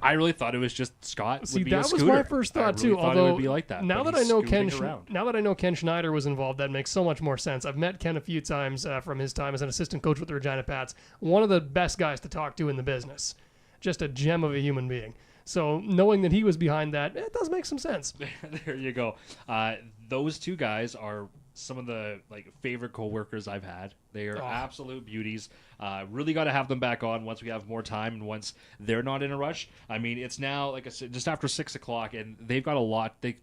I really thought it was just Scott See, would be that a was Scooter. my first thought I really too. thought Although it would be like that. now but that I he's know scooting around. now that I know Ken Schneider was involved, that makes so much more sense. I've met Ken a few times from his time as an assistant coach with the Regina Pats. One of the best guys to talk to in the business. Just a gem of a human being. So knowing that he was behind that, it does make some sense. There you go. Those two guys are some of the favorite coworkers I've had. They are absolute beauties. Really got to have them back on once we have more time and once they're not in a rush. I mean, it's now, like I said, just after 6 o'clock, and they've got a lot. They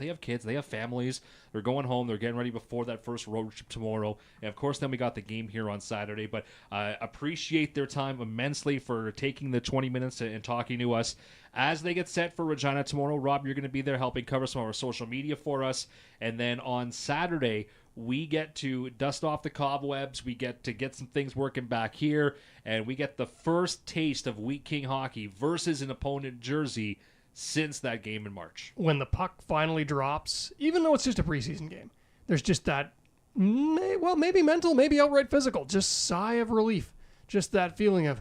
have kids. They have families. They're going home. They're getting ready before that first road trip tomorrow. And, of course, then we got the game here on Saturday. But appreciate their time immensely for taking the 20 minutes and talking to us. As they get set for Regina tomorrow, Rob, you're going to be there helping cover some of our social media for us. And then on Saturday, we get to dust off the cobwebs. We get to get some things working back here. And we get the first taste of Wheat King hockey versus an opponent jersey since that game in March. When the puck finally drops, even though it's just a preseason game, there's just that, maybe mental, maybe outright physical, just sigh of relief. Just that feeling of,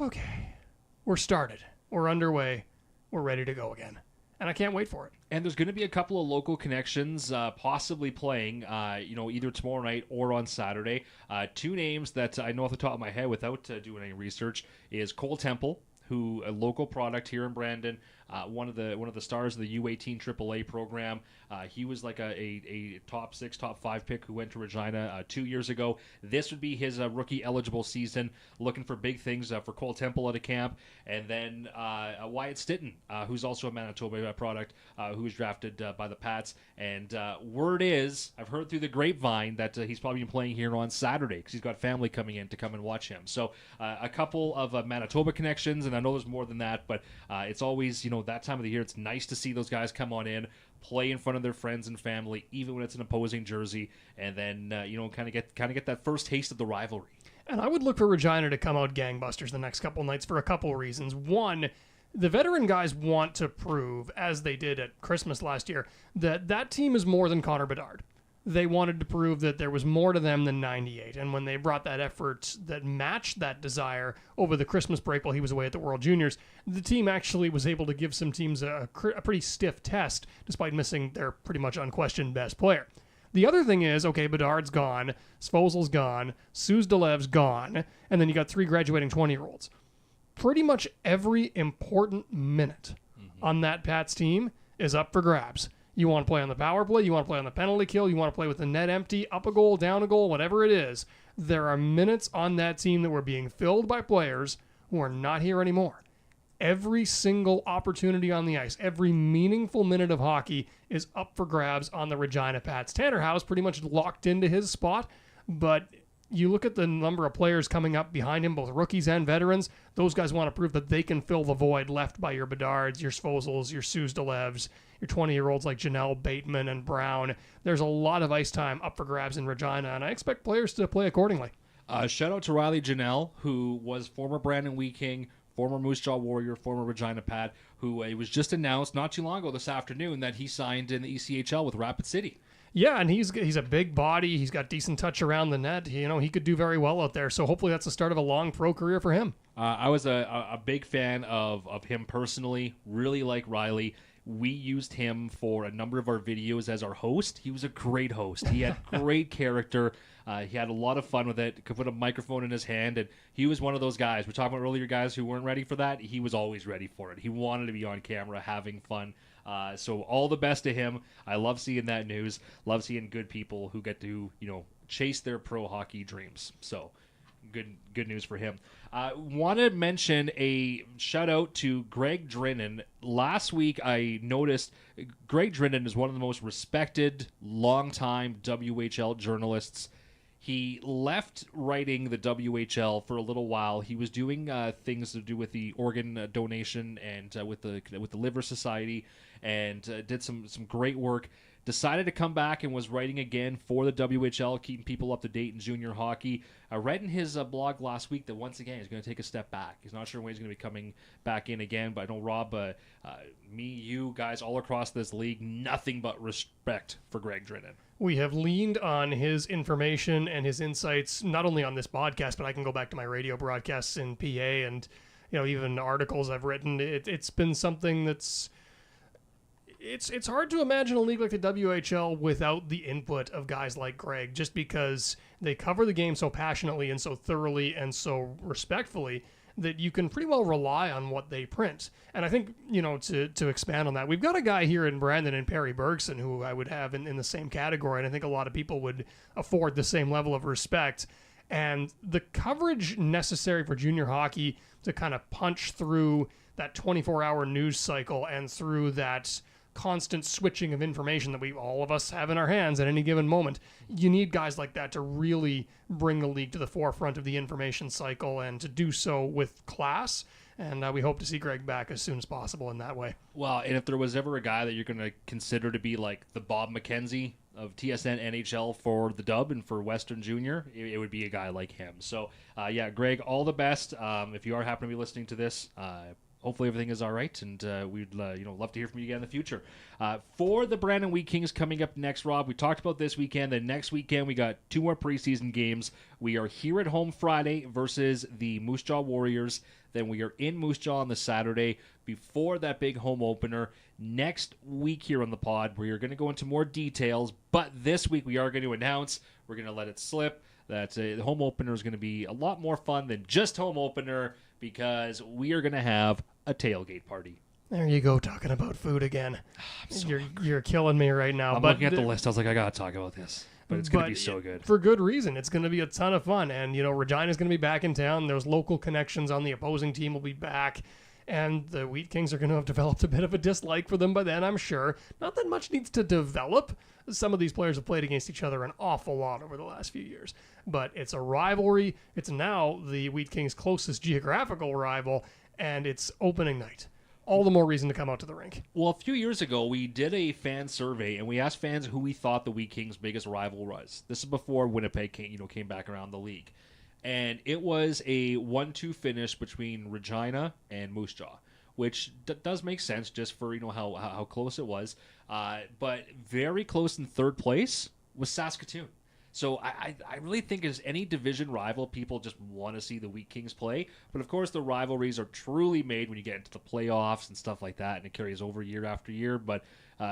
okay, we're started. We're underway. We're ready to go again. And I can't wait for it. And there's going to be a couple of local connections possibly playing, either tomorrow night or on Saturday. Two names that I know off the top of my head without doing any research is Cole Temple, who a local product here in Brandon, one of the stars of the U18 AAA program. He was like a top 6, top 5 pick who went to Regina 2 years ago. This would be his rookie eligible season. Looking for big things for Cole Temple at a camp. And then Wyatt Stitton, who's also a Manitoba product, who was drafted by the Pats. And word is, I've heard through the grapevine that he's probably been playing here on Saturday because he's got family coming in to come and watch him. So a couple of Manitoba connections, and I know there's more than that, but it's always, that time of the year, it's nice to see those guys come on in, play in front of their friends and family, even when it's an opposing jersey, and then kind of get that first taste of the rivalry. And I would look for Regina to come out gangbusters the next couple nights for a couple reasons. One, the veteran guys want to prove, as they did at Christmas last year, that team is more than Connor Bedard. They wanted to prove that there was more to them than 98. And when they brought that effort that matched that desire over the Christmas break while he was away at the World Juniors, the team actually was able to give some teams a pretty stiff test, despite missing their pretty much unquestioned best player. The other thing is, okay, Bedard's gone, Svozel's gone, Suzdalev's gone, and then you got 3 graduating 20-year-olds. Pretty much every important minute on that Pats team is up for grabs. You want to play on the power play, you want to play on the penalty kill, you want to play with the net empty, up a goal, down a goal, whatever it is. There are minutes on that team that were being filled by players who are not here anymore. Every single opportunity on the ice, every meaningful minute of hockey is up for grabs on the Regina Pats. Tanner Howe's pretty much locked into his spot, but you look at the number of players coming up behind him, both rookies and veterans, those guys want to prove that they can fill the void left by your Bedards, your Svozels, your Suzdalevs, your 20-year-olds like Janelle Bateman and Brown. There's a lot of ice time up for grabs in Regina, and I expect players to play accordingly. Shout out to Riley Janelle, who was former Brandon Wheat King, former Moose Jaw Warrior, former Regina Pat, who it was just announced not too long ago this afternoon that he signed in the ECHL with Rapid City. Yeah, and he's a big body. He's got decent touch around the net. He could do very well out there. So hopefully that's the start of a long pro career for him. I was a big fan of him personally. Really like Riley. We used him for a number of our videos as our host. He was a great host. He had great character. He had a lot of fun with it. Could put a microphone in his hand, and he was one of those guys. We're talking about earlier guys who weren't ready for that. He was always ready for it. He wanted to be on camera, having fun. So all the best to him. I love seeing that news. Love seeing good people who get to chase their pro hockey dreams. So good news for him. Want to mention a shout out to Greg Drinnan. Last week I noticed Greg Drinnan is one of the most respected longtime WHL journalists. He left writing the WHL for a little while. He was doing things to do with the organ donation and with the Liver Society, and did some great work. Decided to come back and was writing again for the WHL, keeping people up to date in junior hockey. I read in his blog last week that once again he's going to take a step back. He's not sure when he's going to be coming back in again, but I know Rob, me, you guys all across this league, nothing but respect for Greg Drinnan. We have leaned on his information and his insights, not only on this podcast, but I can go back to my radio broadcasts in PA and even articles I've written. It's been something that's it's hard to imagine a league like the WHL without the input of guys like Greg, just because they cover the game so passionately and so thoroughly and so respectfully that you can pretty well rely on what they print. And I think, to expand on that, we've got a guy here in Brandon and Perry Bergson who I would have in the same category, and I think a lot of people would afford the same level of respect. And the coverage necessary for junior hockey to kind of punch through that 24-hour news cycle and through that constant switching of information that all of us have in our hands at any given moment. You need guys like that to really bring the league to the forefront of the information cycle and to do so with class. And we hope to see Greg back as soon as possible in that way. Well, and if there was ever a guy that you're going to consider to be like the Bob McKenzie of TSN NHL for the Dub and for Western Junior, it would be a guy like him. So, Greg, all the best. If you are happen to be listening to this, hopefully everything is all right, and we'd love to hear from you again in the future. For the Brandon Wheat Kings coming up next, Rob, we talked about this weekend. The next weekend, we got 2 more preseason games. We are here at home Friday versus the Moose Jaw Warriors. Then we are in Moose Jaw on the Saturday before that big home opener. Next week here on the pod, we are going to go into more details, but this week we are going to announce, we're going to let it slip, that the home opener is going to be a lot more fun than just home opener, because we are going to have a tailgate party. There you go, talking about food again. You're killing me right now. I'm looking at the list. I was like, I got to talk about this. But it's going to be so good. For good reason. It's going to be a ton of fun. And, Regina's going to be back in town. Those local connections on the opposing team will be back. And the Wheat Kings are going to have developed a bit of a dislike for them by then, I'm sure. Not that much needs to develop. Some of these players have played against each other an awful lot over the last few years. But it's a rivalry. It's now the Wheat Kings' closest geographical rival, and it's opening night. All the more reason to come out to the rink. Well, a few years ago, we did a fan survey, and we asked fans who we thought the Wheat Kings' biggest rival was. This is before Winnipeg came back around the league. And it was a 1-2 finish between Regina and Moose Jaw, which does make sense just for how close it was. But very close in third place was Saskatoon. So I really think as any division rival, people just want to see the Wheat Kings play. But of course, the rivalries are truly made when you get into the playoffs and stuff like that, and it carries over year after year. But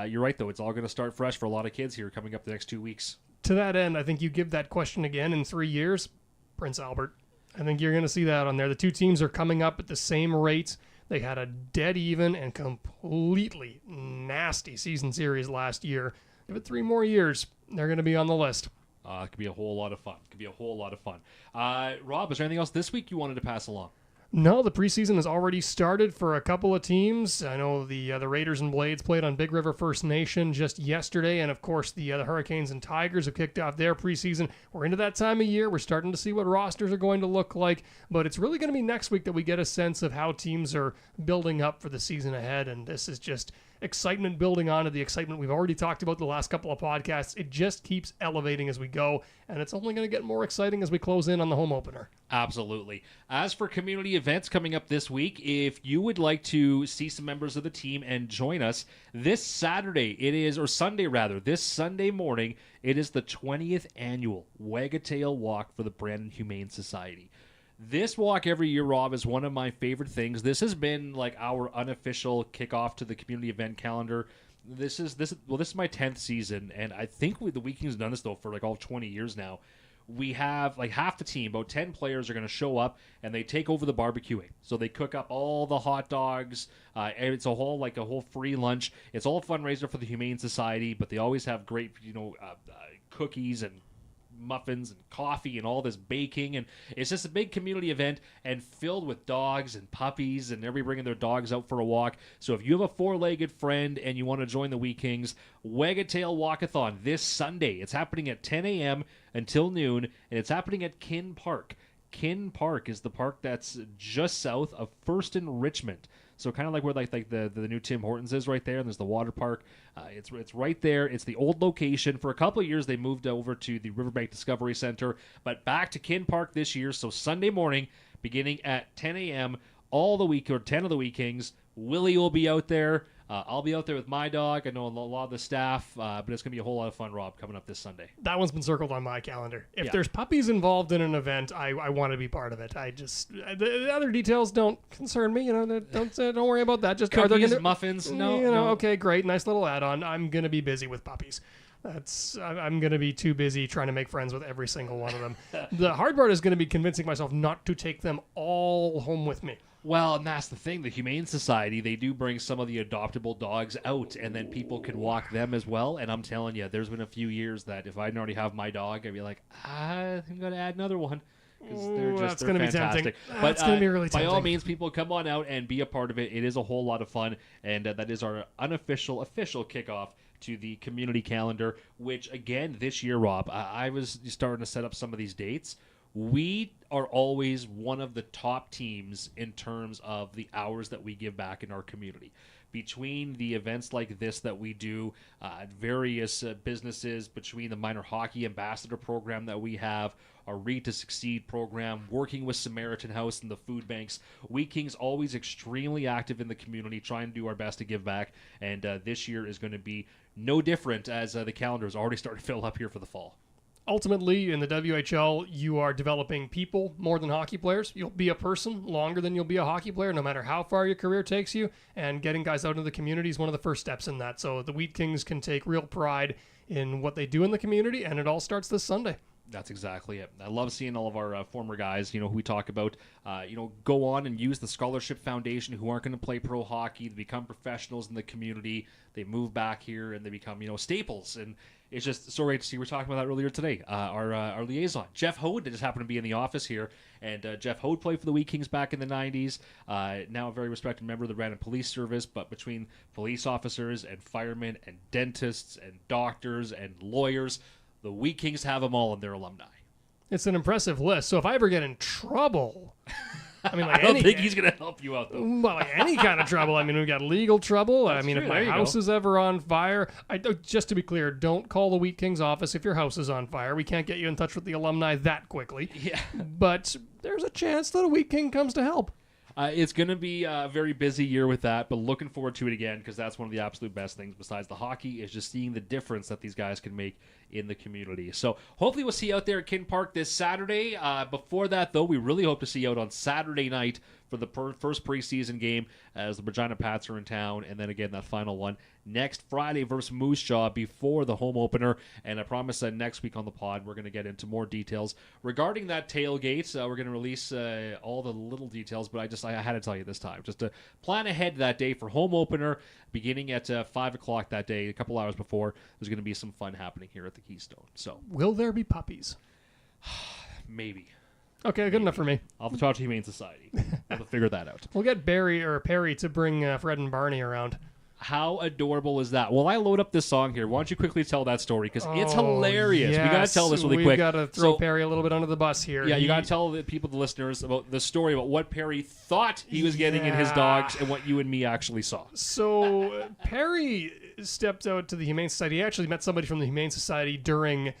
you're right, though. It's all going to start fresh for a lot of kids here coming up the next 2 weeks. To that end, I think you give that question again in 3 years, Prince Albert. I think you're going to see that on there. The two teams are coming up at the same rate. They had a dead even and completely nasty season series last year. Give it 3 more years, they're going to be on the list. It could be a whole lot of fun. Rob, is there anything else this week you wanted to pass along? No, the preseason has already started for a couple of teams. I know the Raiders and Blades played on Big River First Nation just yesterday, and of course the Hurricanes and Tigers have kicked off their preseason. We're into that time of year. We're starting to see what rosters are going to look like, but it's really going to be next week that we get a sense of how teams are building up for the season ahead, and this is just excitement building on to the excitement we've already talked about the last couple of podcasts. It just keeps elevating as we go, and it's only going to get more exciting as we close in on the home opener. Absolutely. As for community events coming up this week, if you would like to see some members of the team and join us this Saturday, this Sunday morning, it is the 20th annual Wagatail Walk for the Brandon Humane Society. This walk every year, Rob, is one of my favorite things. This has been like our unofficial kickoff to the community event calendar. This is my 10th season, and I think the Wheat Kings have done this though for like all 20 years now. We have like half the team, about 10 players, are going to show up and they take over the barbecuing. So they cook up all the hot dogs. And it's a whole free lunch. It's all a fundraiser for the Humane Society, but they always have great, cookies and muffins and coffee and all this baking, and it's just a big community event and filled with dogs and puppies, and everybody bringing their dogs out for a walk. So if you have a 4-legged friend and you want to join the Wheat Kings, Wagatail Walkathon this Sunday. It's happening at 10 a.m. until noon, and it's happening at Kin Park. Kin Park is the park that's just south of First and Richmond. So kind of like where like the new Tim Hortons is right there, and there's the water park. It's right there. It's the old location. For a couple of years, they moved over to the Riverbank Discovery Center, but back to Kin Park this year. So Sunday morning, beginning at 10 a.m., all the week, or 10 of the Wheat Kings. Willie will be out there. I'll be out there with my dog. I know a lot of the staff, but it's going to be a whole lot of fun, Rob, coming up this Sunday. That one's been circled on my calendar. If there's puppies involved in an event, I want to be part of it. The other details don't concern me. Don't worry about that. Just cookies, muffins. No. Okay, great, nice little add-on. I'm going to be busy with puppies. I'm going to be too busy trying to make friends with every single one of them. The hard part is going to be convincing myself not to take them all home with me. Well, and that's the thing. The Humane Society, they do bring some of the adoptable dogs out, and then people can walk them as well. And I'm telling you, there's been a few years that if I didn't already have my dog, I'd be like, I'm going to add another one. Because they're fantastic. But it's going to be really tempting. By all means, people come on out and be a part of it. It is a whole lot of fun, and that is our official kickoff to the community calendar, which, again, this year, Rob, I was starting to set up some of these dates. We are always one of the top teams in terms of the hours that we give back in our community. Between the events like this that we do at various businesses, between the minor hockey ambassador program that we have, our Read to Succeed program, working with Samaritan House and the food banks, Wheat Kings always extremely active in the community, trying to do our best to give back. And this year is going to be no different, as the calendar is already starting to fill up here for the fall. Ultimately, in the WHL, you are developing people more than hockey players. You'll be a person longer than you'll be a hockey player, no matter how far your career takes you. And getting guys out into the community is one of the first steps in that. So the Wheat Kings can take real pride in what they do in the community, and it all starts this Sunday. That's exactly it. I love seeing all of our former guys, who we talk about, go on and use the Scholarship Foundation, who aren't going to play pro hockey. They become professionals in the community. They move back here and they become, staples. And it's just so great to see. We were talking about that earlier today. Our liaison, Jeff Hode, that just happened to be in the office here. And Jeff Hode played for the Wheat Kings back in the 90s. Now a very respected member of the Brandon Police Service. But between police officers and firemen and dentists and doctors and lawyers, the Wheat Kings have them all in their alumni. It's an impressive list. So if I ever get in trouble, I don't think he's going to help you out, though. Well, any kind of trouble. We've got legal trouble. That's true. If my house is ever on fire, just to be clear, don't call the Wheat Kings office if your house is on fire. We can't get you in touch with the alumni that quickly. Yeah. But there's a chance that a Wheat King comes to help. It's going to be a very busy year with that, but looking forward to it again, because that's one of the absolute best things besides the hockey is just seeing the difference that these guys can make in the community. So hopefully we'll see you out there at Kin Park this Saturday. Before that, though, we really hope to see you out on Saturday night for the first preseason game as the Regina Pats are in town, and then again that final one next Friday versus Moose Jaw before the home opener. And I promise that next week on the pod we're going to get into more details regarding that tailgate. We're going to release all the little details, but I had to tell you this time just to plan ahead that day for home opener beginning at 5 o'clock that day. A couple hours before, there's going to be some fun happening here at the Keystone. So will there be puppies? maybe. Okay, good enough for me. I'll have to talk to Humane Society. We'll have to figure that out. We'll get Perry to bring Fred and Barney around. How adorable is that? Well, I load up this song here. Why don't you quickly tell that story? Because it's hilarious. Yes. We got to tell this really quick. We got to throw Perry a little bit under the bus here. Yeah, you got to tell the people, the listeners, about the story about what Perry thought he was getting in his dogs and what you and me actually saw. So Perry stepped out to the Humane Society. He actually met somebody from the Humane Society during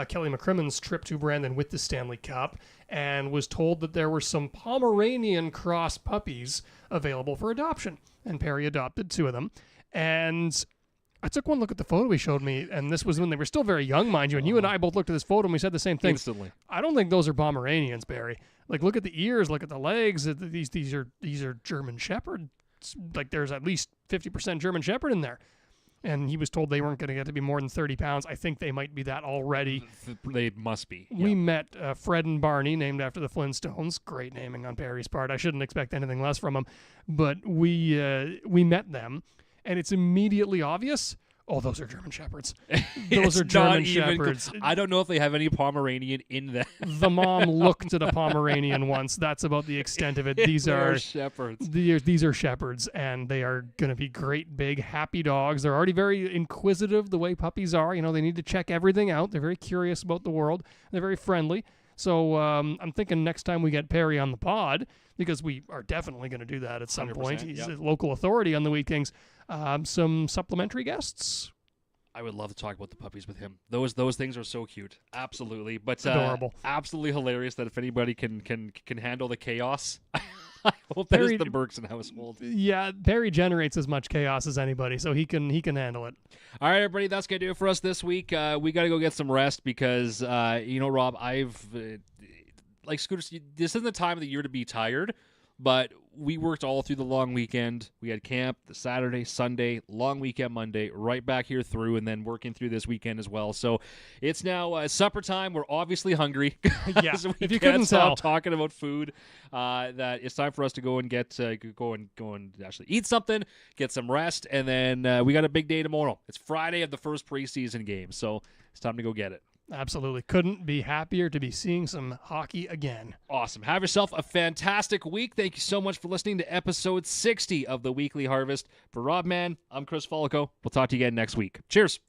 Kelly McCrimmon's trip to Brandon with the Stanley Cup, and was told that there were some Pomeranian cross puppies available for adoption. And Perry adopted 2 of them. And I took one look at the photo he showed me, and this was when they were still very young, mind you. And you and I both looked at this photo, and we said the same thing. Instantly. I don't think those are Pomeranians, Barry. Like, look at the ears, look at the legs. These are German Shepherds. Like, there's at least 50% German Shepherd in there. And he was told they weren't going to get to be more than 30 pounds. I think they might be that already. They must be. Yeah. We met Fred and Barney, named after the Flintstones. Great naming on Perry's part. I shouldn't expect anything less from him. But we met them, and it's immediately obvious. Oh, those are German Shepherds. Those are German Shepherds. I don't know if they have any Pomeranian in them. The mom looked at a Pomeranian once. That's about the extent of it. These are Shepherds. These are Shepherds, and they are going to be great, big, happy dogs. They're already very inquisitive the way puppies are. You know, they need to check everything out. They're very curious about the world. They're very friendly. So I'm thinking next time we get Perry on the pod, because we are definitely going to do that at some point. He's a local authority on the Wheat Kings. Some supplementary guests. I would love to talk about the puppies with him. Those things are so cute. Absolutely. But adorable. Absolutely hilarious that if anybody can handle the chaos, I hope that is the Bergson household. Yeah, Perry generates as much chaos as anybody, so he can handle it. All right, everybody, that's going to do it for us this week. We got to go get some rest because, Rob, I've like Scooter, this isn't the time of the year to be tired, but we worked all through the long weekend. We had camp the Saturday, Sunday, long weekend Monday, right back here through, and then working through this weekend as well. So it's now supper time. We're obviously hungry. Yeah, so if you couldn't tell, talking about food, that it's time for us to go and go and actually eat something, get some rest, and then we got a big day tomorrow. It's Friday of the first preseason game, so it's time to go get it. Absolutely. Couldn't be happier to be seeing some hockey again. Awesome. Have yourself a fantastic week. Thank you so much for listening to episode 60 of The Weekly Harvest. For Rob Mann, I'm Chris Follico. We'll talk to you again next week. Cheers.